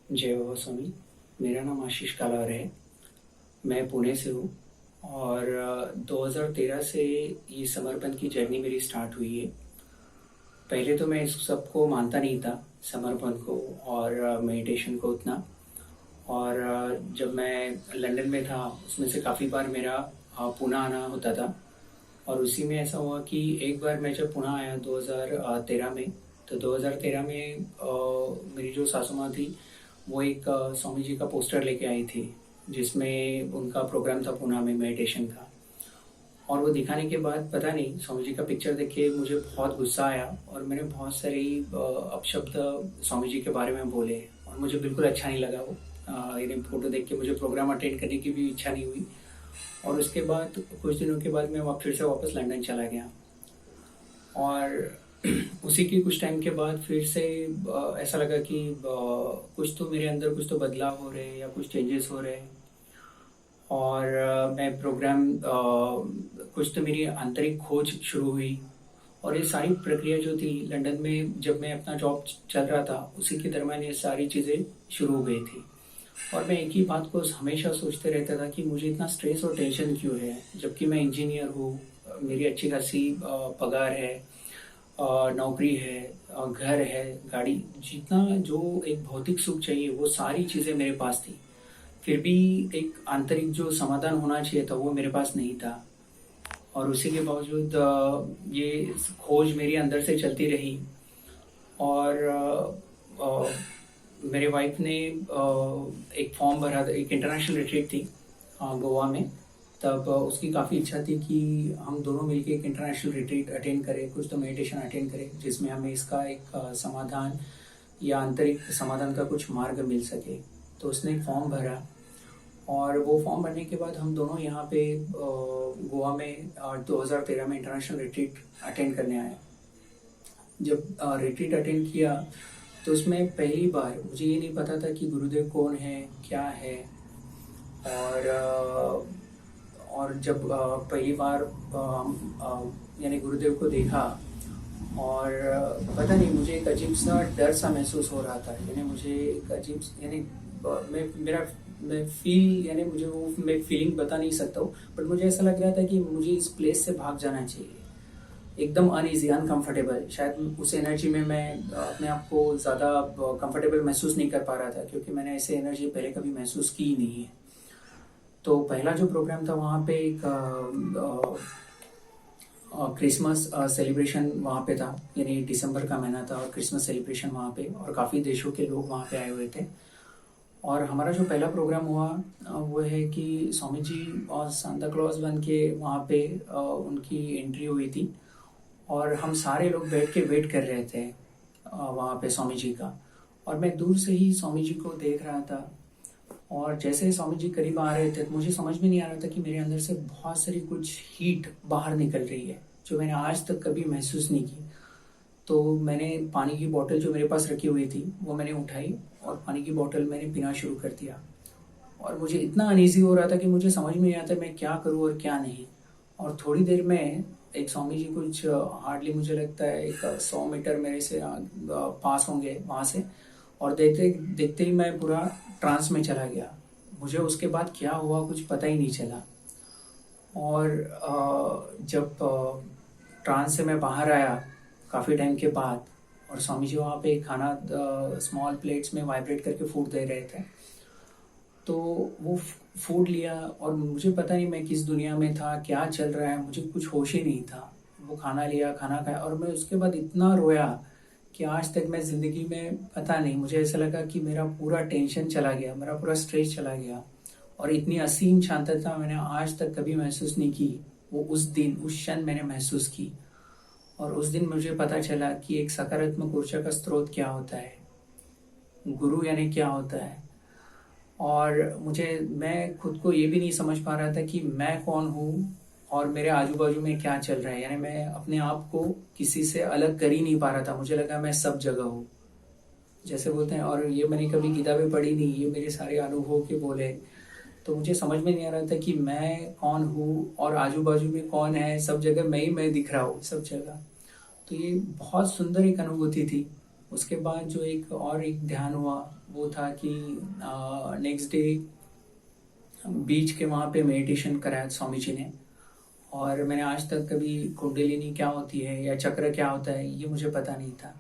जय बाबा स्वामी। मेरा नाम आशीष कालार है। मैं पुणे से हूँ और 2013 से ये समर्पण की जर्नी मेरी स्टार्ट हुई है। पहले तो मैं इस सबको मानता नहीं था, समर्पण को और मेडिटेशन को उतना। और जब मैं लंदन में था उसमें से काफ़ी बार मेरा पुणे आना होता था। और उसी में ऐसा हुआ कि एक बार मैं जब पुणे आया 2013 में, तो 2013 में मेरी जो सासू माँ थी वो एक स्वामी जी का पोस्टर लेके आई थी, जिसमें उनका प्रोग्राम था पुणे में मेडिटेशन का। और वो दिखाने के बाद पता नहीं, स्वामी जी का पिक्चर देख के मुझे बहुत गुस्सा आया और मैंने बहुत सारी अपशब्द स्वामी जी के बारे में बोले और मुझे बिल्कुल अच्छा नहीं लगा वो। यानी फोटो देख के मुझे प्रोग्राम अटेंड करने की भी इच्छा नहीं हुई। और उसके बाद कुछ दिनों के बाद मैं फिर से वापस लंदन चला गया। और उसी के कुछ टाइम के बाद फिर से ऐसा लगा कि कुछ तो मेरे अंदर कुछ तो बदलाव हो रहे हैं या कुछ चेंजेस हो रहे हैं। और मैं प्रोग्राम कुछ तो मेरी आंतरिक खोज शुरू हुई। और ये सारी प्रक्रिया जो थी लंदन में जब मैं अपना जॉब चल रहा था उसी के दरम्यान ये सारी चीज़ें शुरू हो गई थी। और मैं एक ही बात को हमेशा सोचते रहता था कि मुझे इतना स्ट्रेस और टेंशन क्यों है, जबकि मैं इंजीनियर हूँ, मेरी अच्छी खासी पगार है, नौकरी है, घर है, गाड़ी, जितना जो एक भौतिक सुख चाहिए वो सारी चीज़ें मेरे पास थी। फिर भी एक आंतरिक जो समाधान होना चाहिए था वो मेरे पास नहीं था। और उसी के बावजूद ये खोज मेरी अंदर से चलती रही। और मेरे वाइफ ने एक फॉर्म भरा था, एक इंटरनेशनल रिट्रीट थी गोवा में। तब उसकी काफ़ी इच्छा थी कि हम दोनों मिलकर एक इंटरनेशनल रिट्रीट अटेंड करें, कुछ तो मेडिटेशन अटेंड करें जिसमें हमें इसका एक समाधान या आंतरिक समाधान का कुछ मार्ग मिल सके। तो उसने एक फॉर्म भरा और वो फॉर्म भरने के बाद हम दोनों यहाँ पे गोवा में 2013 में इंटरनेशनल रिट्रीट अटेंड करने आए। जब रिट्रीट अटेंड किया तो उसमें पहली बार मुझे ये नहीं पता था कि गुरुदेव कौन है, क्या है। और जब पहली बार यानी गुरुदेव को देखा और पता नहीं मुझे एक अजीब सा डर सा महसूस हो रहा था। यानी मुझे एक अजीब यानी मैं फील यानी मुझे वो मैं फीलिंग बता नहीं सकता हूँ, बट मुझे ऐसा लग रहा था कि मुझे इस प्लेस से भाग जाना चाहिए। एकदम अनईजी, अनकंफर्टेबल। शायद उस एनर्जी में मैं अपने आप को ज़्यादा कंफर्टेबल महसूस नहीं कर पा रहा था, क्योंकि मैंने ऐसे एनर्जी पहले कभी महसूस की ही नहीं है। तो पहला जो प्रोग्राम था वहाँ पे एक क्रिसमस सेलिब्रेशन वहाँ पे था। यानी दिसंबर का महीना था और क्रिसमस सेलिब्रेशन वहाँ पे, और काफ़ी देशों के लोग वहाँ पे आए हुए थे। और हमारा जो पहला प्रोग्राम हुआ वो है कि स्वामी जी और सांता क्लॉज बन के वहाँ पे उनकी एंट्री हुई थी। और हम सारे लोग बैठ के वेट कर रहे थे वहाँ पे स्वामी जी का। और मैं दूर से ही स्वामी जी को देख रहा था। और जैसे ही स्वामी जी करीब आ रहे थे तो मुझे समझ में नहीं आ रहा था कि मेरे अंदर से बहुत सारी कुछ हीट बाहर निकल रही है जो मैंने आज तक कभी महसूस नहीं की। तो मैंने पानी की बोतल जो मेरे पास रखी हुई थी वो मैंने उठाई और पानी की बोतल मैंने पीना शुरू कर दिया। और मुझे इतना अनईजी हो रहा था कि मुझे समझ में नहीं आता मैं क्या करूँ और क्या नहीं। और थोड़ी देर में एक स्वामी जी कुछ हार्डली मुझे लगता है एक 100 मीटर मेरे से पास होंगे वहाँ से। और देखते देखते ही मैं पूरा ट्रांस में चला गया। मुझे उसके बाद क्या हुआ कुछ पता ही नहीं चला। और जब ट्रांस से मैं बाहर आया काफ़ी टाइम के बाद, और स्वामी जी वहाँ पे खाना स्मॉल प्लेट्स में वाइब्रेट करके फूड दे रहे थे, तो वो फूड लिया और मुझे पता नहीं मैं किस दुनिया में था, क्या चल रहा है, मुझे कुछ होश ही नहीं था। वो खाना लिया, खाना खाया, और मैं उसके बाद इतना रोया कि आज तक मैं ज़िंदगी में पता नहीं, मुझे ऐसा लगा कि मेरा पूरा टेंशन चला गया, मेरा पूरा स्ट्रेस चला गया। और इतनी असीम शांतता मैंने आज तक कभी महसूस नहीं की। वो उस दिन उस क्षण मैंने महसूस की। और उस दिन मुझे पता चला कि एक सकारात्मक ऊर्जा का स्रोत क्या होता है, गुरु यानी क्या होता है। और मैं खुद को ये भी नहीं समझ पा रहा था कि मैं कौन हूँ और मेरे आजू बाजू में क्या चल रहा है। यानी मैं अपने आप को किसी से अलग कर ही नहीं पा रहा था। मुझे लगा मैं सब जगह हूँ, जैसे बोलते हैं। और ये मैंने कभी किताबें पढ़ी नहीं, ये मेरे सारे अनुभव के बोले। तो मुझे समझ में नहीं आ रहा था कि मैं कौन हूँ और आजू बाजू में कौन है। सब जगह मैं ही मैं दिख रहा हूँ, सब जगह। तो ये बहुत सुंदर एक अनुभूति थी। उसके बाद जो एक ध्यान हुआ वो था कि नेक्स्ट डे बीच के वहाँ पे मेडिटेशन कराया स्वामी जी ने। और मैंने आज तक कभी कुंडलिनी क्या होती है या चक्र क्या होता है ये मुझे पता नहीं था।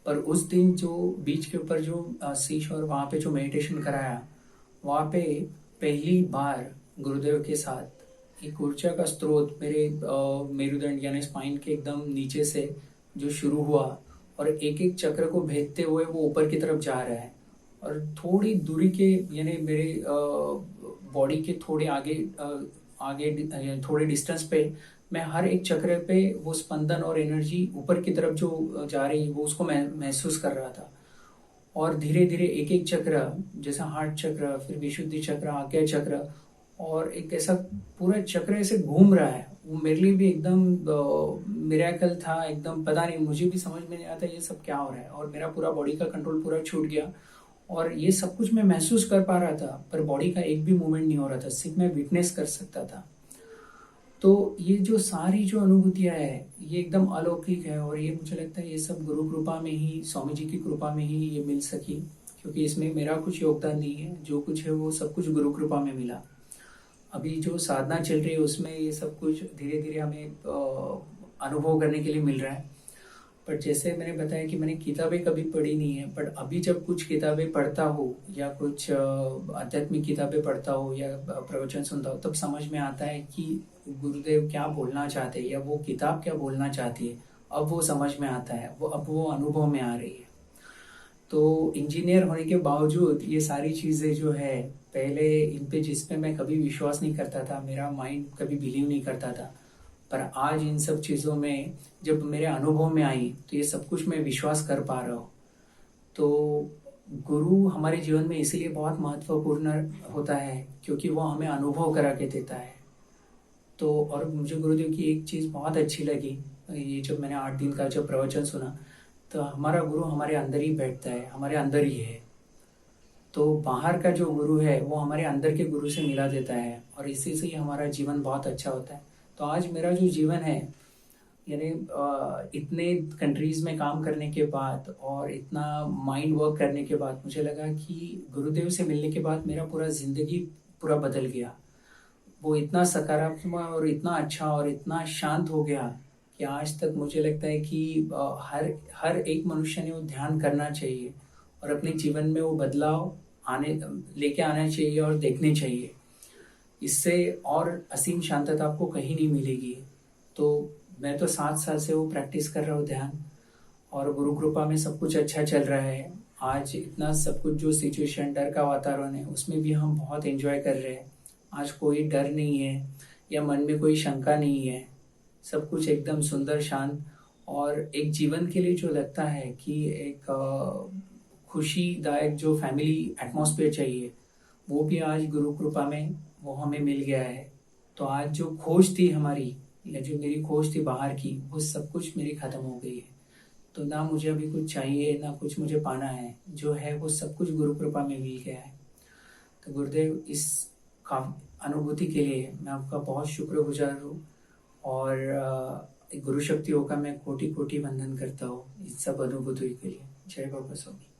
पर उस दिन जो बीच के ऊपर जो सी शोर वहाँ पे जो मेडिटेशन कराया, वहाँ पे पहली बार गुरुदेव के साथ एक ऊर्जा का स्रोत मेरे मेरुदंड यानी स्पाइन के एकदम नीचे से जो शुरू हुआ और एक एक चक्र को भेदते हुए वो ऊपर की तरफ जा रहा है। और थोड़ी दूरी के यानी मेरे बॉडी के थोड़े आगे थोड़े डिस्टेंस पे मैं हर एक चक्र पे वो स्पंदन और एनर्जी ऊपर की तरफ जो जा रही है वो उसको मैं महसूस कर रहा था। और धीरे धीरे एक एक चक्र जैसा हार्ट चक्र, फिर विशुद्धि चक्र, आज्ञा चक्र, और एक ऐसा पूरा चक्र ऐसे घूम रहा है। वो मेरे लिए भी एकदम मिरेकल था। एकदम पता नहीं, मुझे भी समझ में नहीं आता ये सब क्या हो रहा है। और मेरा पूरा बॉडी का कंट्रोल पूरा छूट गया और ये सब कुछ मैं महसूस कर पा रहा था, पर बॉडी का एक भी मूवमेंट नहीं हो रहा था, सिर्फ मैं विटनेस कर सकता था। तो ये जो सारी जो अनुभूतियां है ये एकदम अलौकिक है। और ये मुझे लगता है ये सब गुरु कृपा में ही, स्वामी जी की कृपा में ही ये मिल सकी, क्योंकि इसमें मेरा कुछ योगदान नहीं है। जो कुछ है वो सब कुछ गुरु कृपा में मिला। अभी जो साधना चल रही है उसमें ये सब कुछ धीरे धीरे हमें अनुभव करने के लिए मिल रहा है। पर जैसे मैंने बताया कि मैंने किताबें कभी पढ़ी नहीं है, बट अभी जब कुछ किताबें पढ़ता हूँ या कुछ आध्यात्मिक किताबें पढ़ता हूँ या प्रवचन सुनता हूँ, तब समझ में आता है कि गुरुदेव क्या बोलना चाहते हैं या वो किताब क्या बोलना चाहती है। अब वो समझ में आता है, अब वो अनुभव में आ रही है। तो इंजीनियर होने के बावजूद ये सारी चीज़ें जो है, पहले इन पे जिस पे मैं कभी विश्वास नहीं करता था, मेरा माइंड कभी बिलीव नहीं करता था, पर आज इन सब चीज़ों में जब मेरे अनुभव में आई तो ये सब कुछ मैं विश्वास कर पा रहा हूँ। तो गुरु हमारे जीवन में इसीलिए बहुत महत्वपूर्ण होता है क्योंकि वो हमें अनुभव करा के देता है। तो और मुझे गुरुदेव की एक चीज़ बहुत अच्छी लगी, ये जब मैंने 8 दिन का जब प्रवचन सुना, तो हमारा गुरु हमारे अंदर ही बैठता है, हमारे अंदर ही है। तो बाहर का जो गुरु है वो हमारे अंदर के गुरु से मिला देता है और इसी से ही हमारा जीवन बहुत अच्छा होता है। तो आज मेरा जो जीवन है, यानी इतने कंट्रीज में काम करने के बाद और इतना माइंड वर्क करने के बाद मुझे लगा कि गुरुदेव से मिलने के बाद मेरा पूरा जिंदगी पूरा बदल गया। वो इतना सकारात्मक और इतना अच्छा और इतना शांत हो गया कि आज तक मुझे लगता है कि हर हर एक मनुष्य ने वो ध्यान करना चाहिए और अपने जीवन में वो बदलाव आने लेके आना चाहिए और देखने चाहिए। इससे और असीम शांतता आपको कहीं नहीं मिलेगी। तो मैं तो 7 साल से वो प्रैक्टिस कर रहा हूँ ध्यान, और गुरु कृपा में सब कुछ अच्छा चल रहा है। आज इतना सब कुछ जो सिचुएशन डर का वातावरण है उसमें भी हम बहुत एंजॉय कर रहे हैं। आज कोई डर नहीं है या मन में कोई शंका नहीं है, सब कुछ एकदम सुंदर शांत। और एक जीवन के लिए जो लगता है कि एक खुशीदायक जो फैमिली एटमॉस्फेयर चाहिए, वो भी आज गुरु कृपा में वो हमें मिल गया है। तो आज जो खोज थी हमारी, या जो मेरी खोज थी बाहर की, वो सब कुछ मेरी खत्म हो गई है। तो ना मुझे अभी कुछ चाहिए ना कुछ मुझे पाना है, जो है वो सब कुछ गुरु कृपा में मिल गया है। तो गुरुदेव, इस अनुभूति के लिए मैं आपका बहुत शुक्रगुजार हूँ। और गुरु शक्तियों का मैं कोटि कोटि वंदन करता हूँ इस सब अनुभूति के लिए। जय बाबा स्वामी।